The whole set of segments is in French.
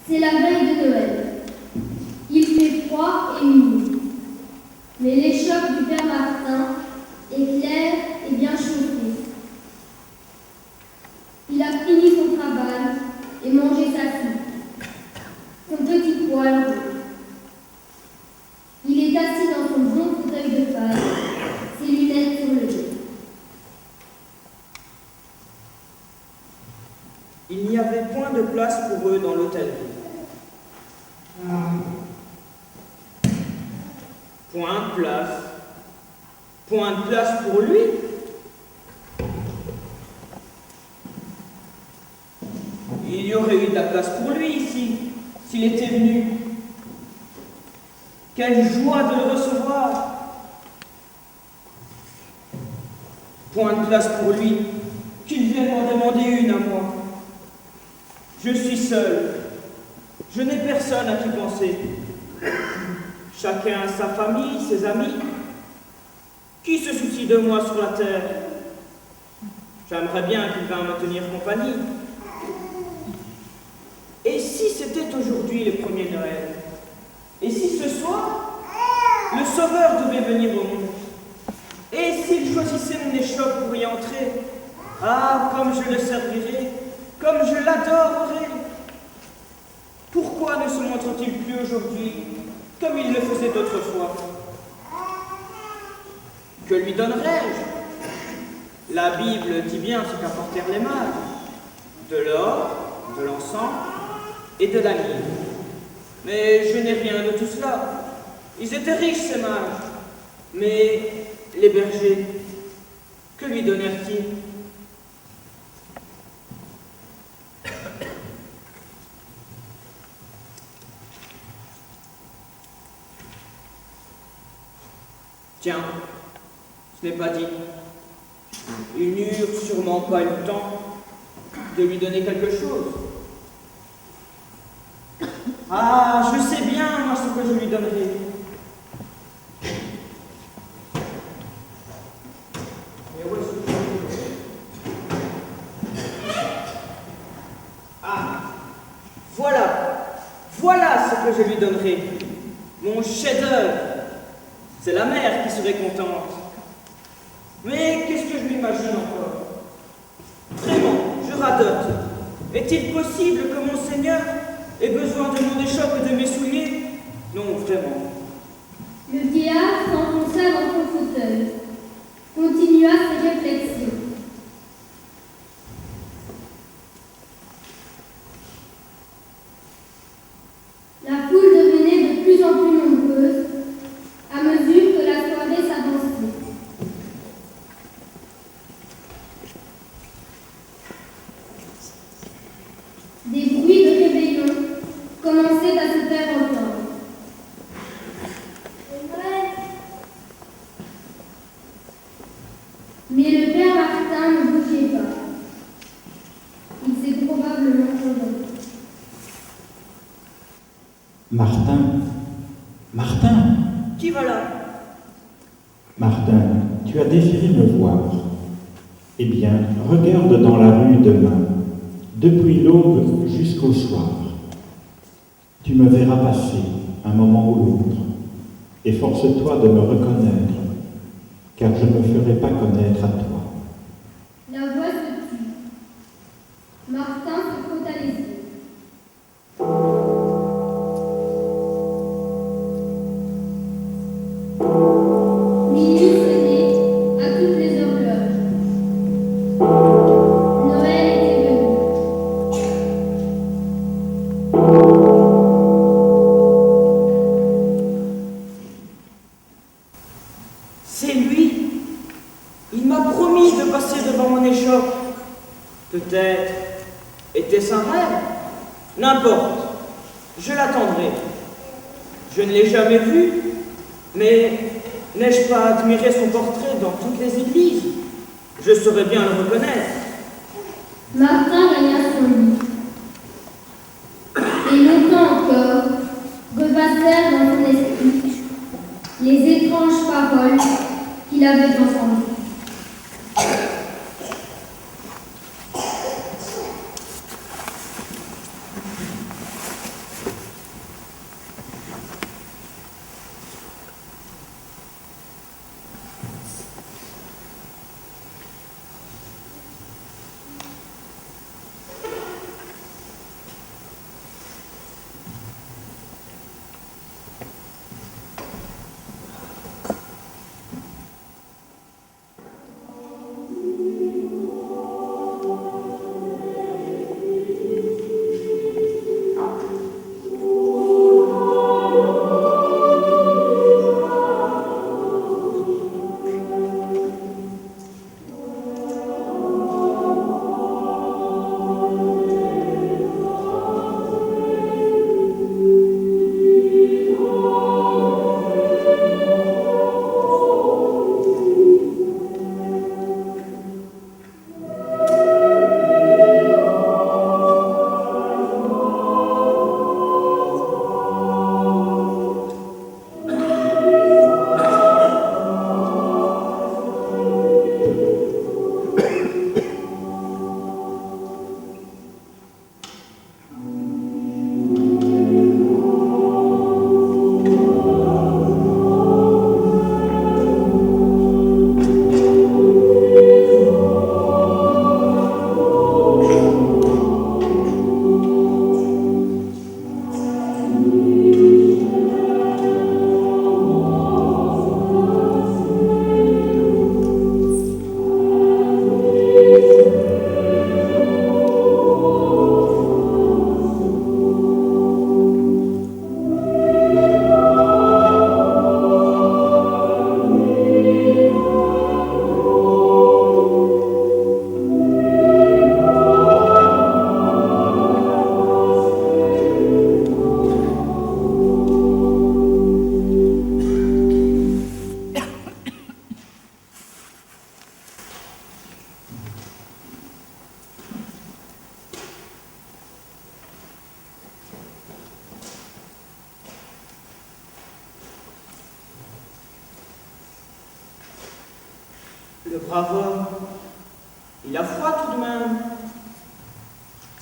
C'est la veille de Noël. Il fait froid et humide. Mais l'échoppe du père Martin est claire et bien chauffée. Il a fini son travail et mangé sa soupe, son petit poêle rouge. Il est assis dans son bon fauteuil de paille, ses lunettes sur le dos. Il n'y avait point de place pour eux dans l'hôtel. Point de place. Point de place pour lui. Il y aurait eu de la place pour lui ici, s'il était venu. Quelle joie de le recevoir. Point de place pour lui, qu'il vienne m'en demander une à moi. Je suis seul. Je n'ai personne à qui penser. Chacun a sa famille, ses amis. Qui se soucie de moi sur la terre? J'aimerais bien qu'il vînt me tenir compagnie. Et si c'était aujourd'hui le premier Noël? Et si ce soir, le Sauveur devait venir au monde? Et s'il choisissait mon échoppe pour y entrer? Ah, comme je le servirais, comme je l'adorerais! Pourquoi ne se montre-t-il plus aujourd'hui comme il le faisait autrefois? Que lui donnerais-je? La Bible dit bien ce qu'apportèrent les mages: de l'or, de l'encens et de la myrrhe. Mais je n'ai rien de tout cela. Ils étaient riches, ces mages. Mais les bergers, que lui donnèrent-ils? Tiens, ce n'est pas dit. Ils n'eurent sûrement pas eu le temps de lui donner quelque chose. Ah, je sais bien, moi, ce que je lui donnerai. Mais où est-ce que je lui donnerai? Ah, voilà ce que je lui donnerai. Mon chef-d'œuvre. C'est la mère qui serait contente. Mais qu'est-ce que je m'imagine encore? Vraiment, je radote. Est-il possible que mon Seigneur ait besoin de mon échoppe et de mes souliers? Non, vraiment. Le vieillard s'enfonça dans son fauteuil, continua ses réflexions. La foule devenait de plus en plus nombreuse à mesure que la soirée s'avançait. Des bruits de rébellion commençaient à se faire entendre. Mais le père Martin ne bougeait pas. Il s'est probablement endormi. Martin, Qui va là? Martin, tu as désiré me voir. Eh bien, regarde dans la rue demain, depuis l'aube jusqu'au soir. Tu me verras passer, un moment ou l'autre, et force-toi de me reconnaître, car je ne me ferai pas connaître à toi. La voix se tut. Martin se frotta les yeux. Minuit sonnait à toutes les horloges. Noël était venu. C'est lui. Il m'a promis de passer devant mon échoppe. Peut-être était-ce un rêve? N'importe. Je l'attendrai. Je ne l'ai jamais vu, mais n'ai-je pas admiré son portrait dans toutes les églises? Je saurais bien le reconnaître. Martin gagna son lit. Et longtemps encore repassèrent dans son esprit les étranges paroles qu'il avait entendues. Le brave homme, il a froid tout de même.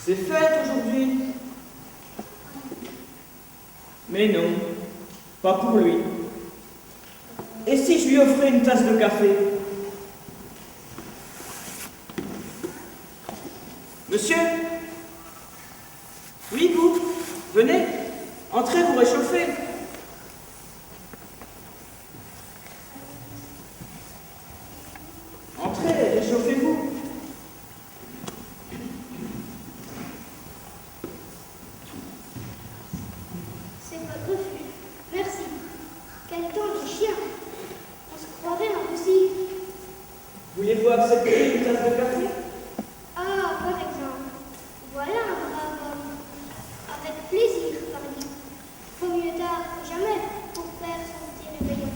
C'est fête aujourd'hui. Mais non, pas pour lui. Et si je lui offrais une tasse de café? Monsieur? Oui, vous? Venez, entrez vous réchauffer. Entrez, réchauffez-vous. C'est votre refus. Merci. Quel temps de chien. On se croirait impossible. Voulez-vous accepter une tasse de café? Ah, par exemple. Voilà un brave homme. Avec plaisir, pardi. Faut mieux tard que jamais pour faire son petit réveillon.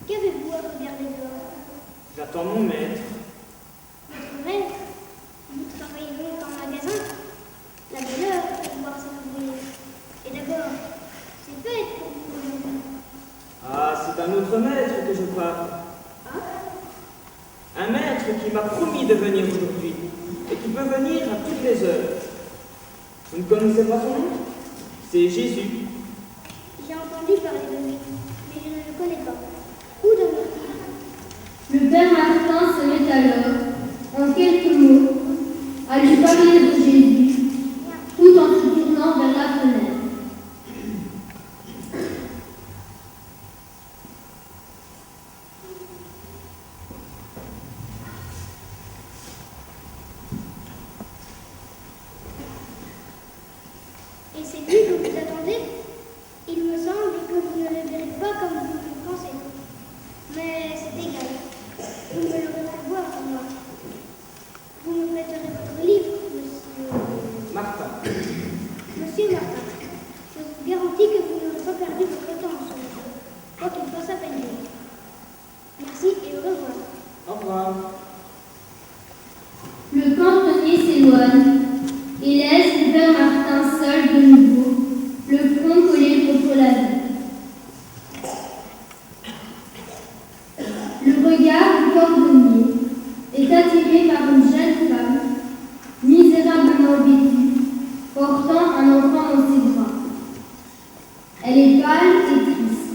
Qu'avez-vous à regarder dehors? J'attends mon maître. Votre maître? Vous travaillez donc en magasin? La belle heure pour voir cet ouvrier. Et d'abord, c'est fête pour vous aujourd'hui. Ah, c'est un autre maître que je parle. Hein? Un maître qui m'a promis de venir aujourd'hui et qui peut venir à toutes les heures. Vous ne connaissez pas son nom? C'est Jésus. J'ai entendu parler de lui, mais je ne le connais pas. Où demeure-t-il? Le père Martin se met alors, en quelques mots, à lui parler de Jésus, tout en se tournant vers la fenêtre. Et c'est lui que vous attendez? Il me semble que vous ne le verrez pas comme vous le pensez. Mais c'est égal. Vous me le ferez voir, moi. Vous me prêterez votre livre, monsieur... Martin. Monsieur Martin. Je vous garantis que vous n'aurez pas perdu votre temps en ce moment, quoi qu'il fasse à peine dire. Merci et au revoir. Au revoir. Le cantonnier s'éloigne et laisse le père Martin seul de nouveau, le front collé contre la vie. Le regard du cordonnier est attiré par une jeune femme, misérablement vêtue, portant un enfant dans ses bras. Elle est pâle et triste.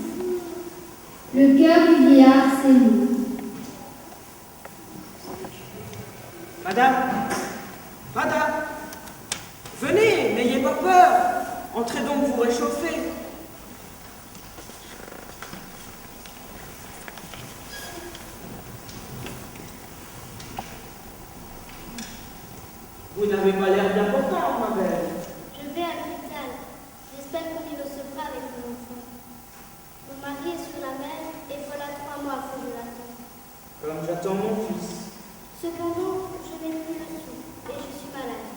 Le cœur du vieillard s'émeut. Madame, madame, venez, n'ayez pas peur. Entrez donc vous réchauffer. Vous n'avez pas l'air bien portant, ma belle. Je vais à l'hôpital. J'espère qu'on y recevra avec mon enfant. Mon mari est sur la mer et voilà 3 mois que je l'attends. Comme j'attends mon fils. Cependant, je n'ai plus le sou et je suis malade.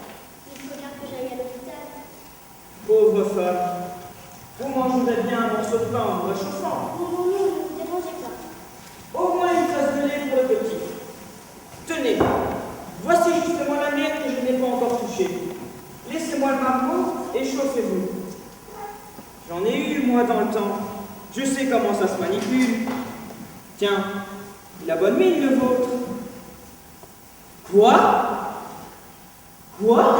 Il faut bien que j'aille à l'hôpital. Pauvre femme, vous mangerez bien un morceau de pain en vous réchauffant. Non, non, non, ne vous dérangez pas. Au moins une tasse de lait pour le petit. Tenez, voici justement la mienne que je n'ai pas encore touchée. Laissez-moi le marmot et chauffez-vous. J'en ai eu, moi, dans le temps. Je sais comment ça se manipule. Tiens, il a bonne mine, le vôtre. Quoi? Quoi?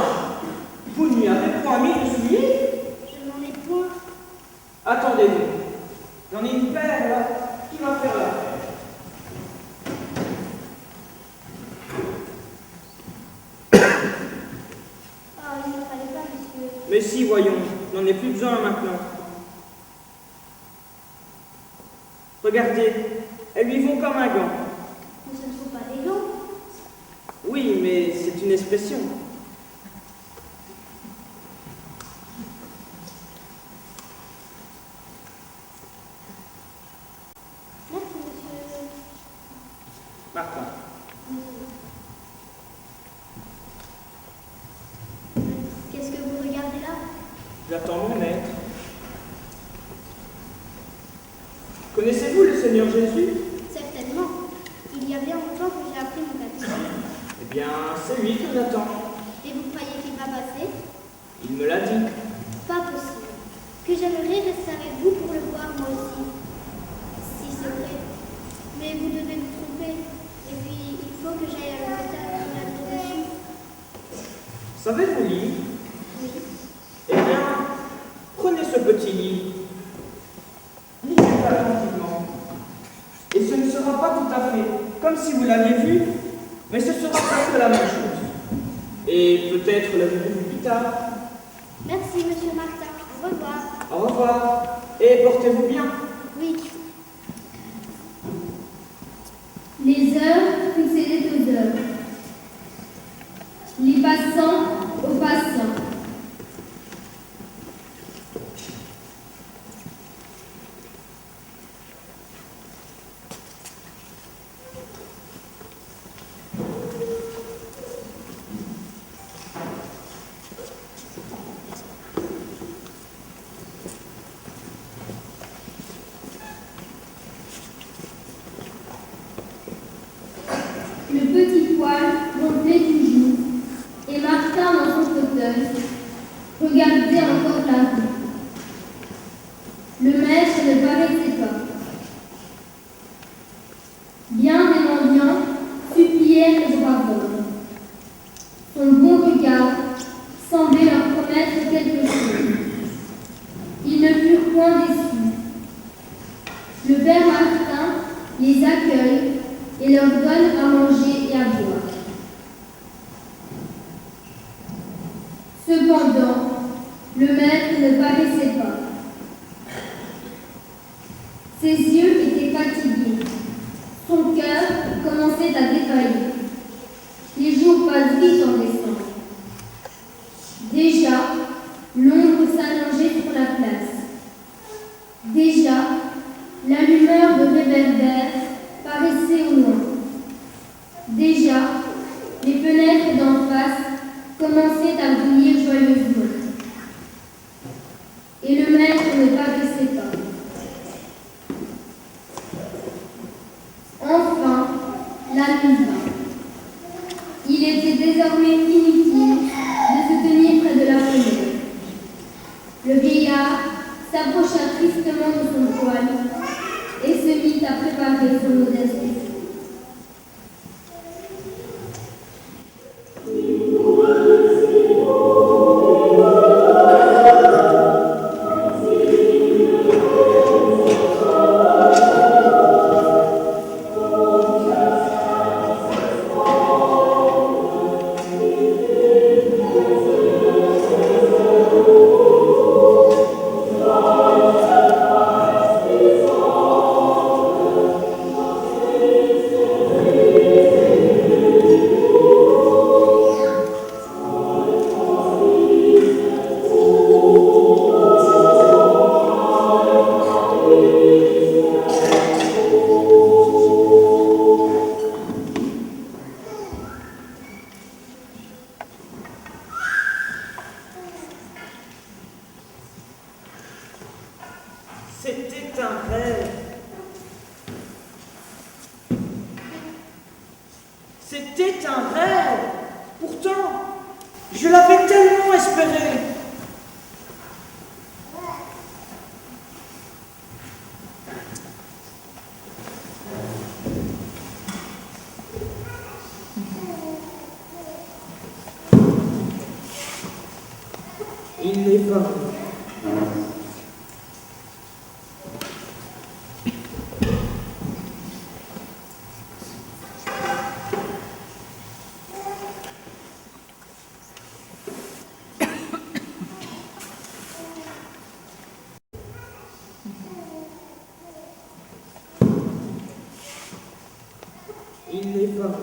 Vous n'y avez point mis de souliers? Je n'en ai point. Attendez-vous. J'en ai une paire, là, qui va faire l'affaire. Ah, il ne fallait pas, monsieur. Mais si, voyons, n'en ai plus besoin maintenant. Regardez, elles lui vont comme un gant. Mais ce ne sont pas des gants. Oui, mais c'est une expression. Merci, monsieur. Martin. Qu'est-ce que vous regardez là? J'attends mon maître. Connaissez-vous le Seigneur Jésus? Certainement. Il y a bien longtemps que j'ai appris mon catéchisme. Eh Bien, c'est lui que j'attends. Et vous croyez qu'il va passer? Il me l'a dit. Pas possible. Que j'aimerais rester avec vous pour le voir moi aussi. Si c'est vrai. Mais vous devez vous tromper. Et puis, il faut que j'aille à l'hôpital là-dessus. Savez-vous lire? Oui. Eh bien, prenez ce petit livre. Lisez attentivement. Et ce ne sera pas tout à fait comme si vous l'aviez vu, mais ce sera presque la même chose. Et peut-être le verrez plus tard. Merci, monsieur Martin. Au revoir. Au revoir. Et portez-vous bien. Oui. Les heures succédaient aux heures, les passants aux passants. Le petit poil ronflait toujours, et Martin, dans son fauteuil, regardait encore la rue. Le maître ne paraissait pas. Bien des mendiants supplièrent les brave hommes. Son bon regard semblait leur promettre quelque chose. Ils ne furent point déçus. Le père Martin les accueille et leur donne à manger et à boire. Cependant, le maître ne paraissait pas. Ses yeux étaient fatigués. Son cœur commençait à défaillir. Les jours passent vite en décembre. Déjà, l'ombre s'allongeait sur la place. Déjà, la lueur de réverbère paraissait au loin. Déjà, les fenêtres d'en face commençaient à briller joyeusement. Et le maître ne paraissait pas. Enfin, la nuit vint. Il était désormais inutile de se tenir près de la fenêtre. Le vieillard s'approcha tristement de son poêle et se mit à préparer son modeste soupe. C'était un rêve. C'était un rêve. Pourtant, je l'avais tellement espéré. Il n'est pas venu. Il n'est pas venu.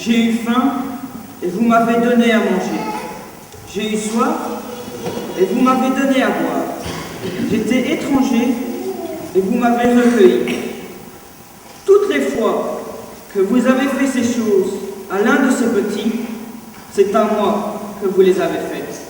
J'ai eu faim et vous m'avez donné à manger. J'ai eu soif et vous m'avez donné à boire. J'étais étranger et vous m'avez recueilli. Toutes les fois que vous avez fait ces choses à l'un de ces petits, c'est à moi que vous les avez faites.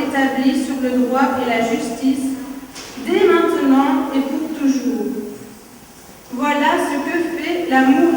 établi sur le droit et la justice dès maintenant maintenant et pour toujours. Voilà ce que fait l'amour